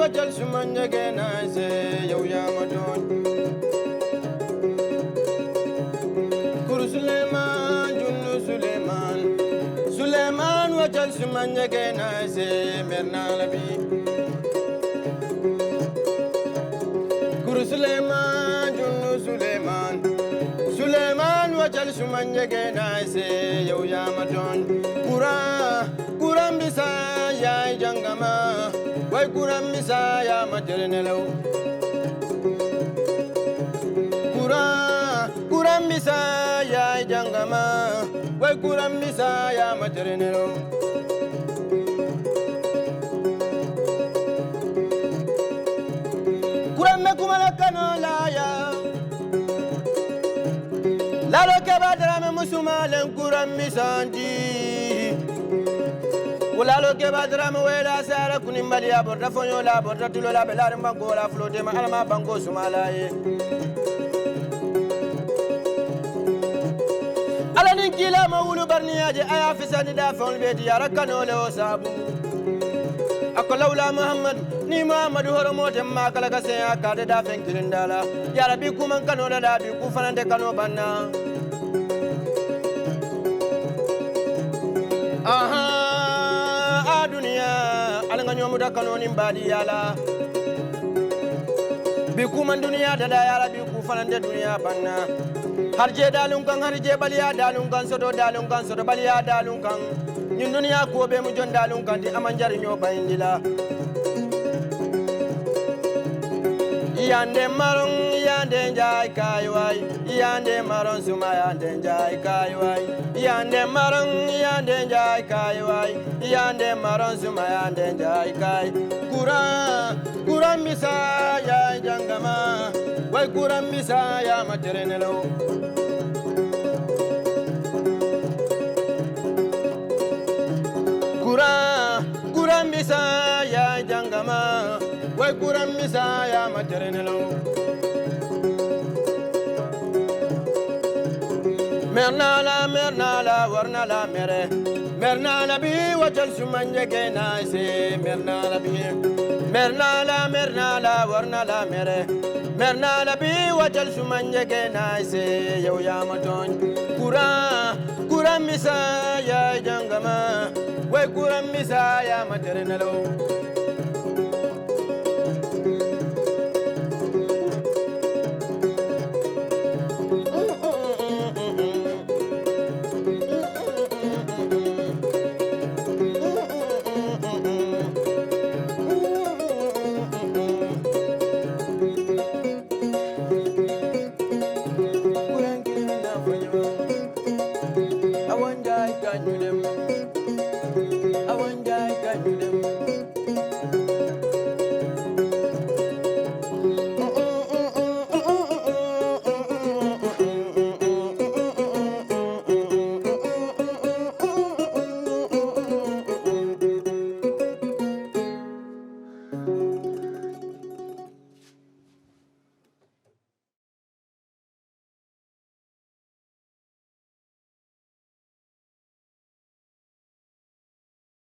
wajal sumanya gena ze yow ya ma doon kur Suleiman junnu Suleiman wajal sumanya gena ze merna labi kur Suleiman junnu Suleiman wajal sumanya gena ze yow ya ma doon kuram bisa ya jangama way kuram bisa ya maternelo kuram bisa ya jangama way kuram bisa ya maternelo kuram me kumala kanola ya lalo ke badra me musumalen kuram misanji Ulalo ke badra mo wela sara kunimbali ya borda fonyo la borda tulo la belare mbango la flote ma alama bango sumala ye ala nin kila ma wulu barniyaje aya fisani da fon beti ya rakano le osabu akolawla muhammad ni muhammad horomote ma kala ka se akade da fen kirindala ya rabbi kuman kano da bi ku fanande kano banna aha alanga nyomuda kanoni mbadi yala biku man dunia dada yala biku fanande dunia banna harje dalun kan harje baliya dalun kan sodo baliya dalun kan nyin dunia ko be mu jon dalun kan di amanjar nyo bayindila yande maron yande jay kayway yande maron suma yande jay kayway yande maron yande jay kayway yande maron suma yande jay kay kuram bisa ya jangama way kuram bisa ya maternelo kuram bisa ya jangama way kuram bisa ya maternelo merna la warna la mere merna la bi wajal sumanje gena se merna la bi merna la warna la mere merna la bi wajal sumanje gena se yow ya maton kuram bisa ya jangama way kuram bisa ya maternelo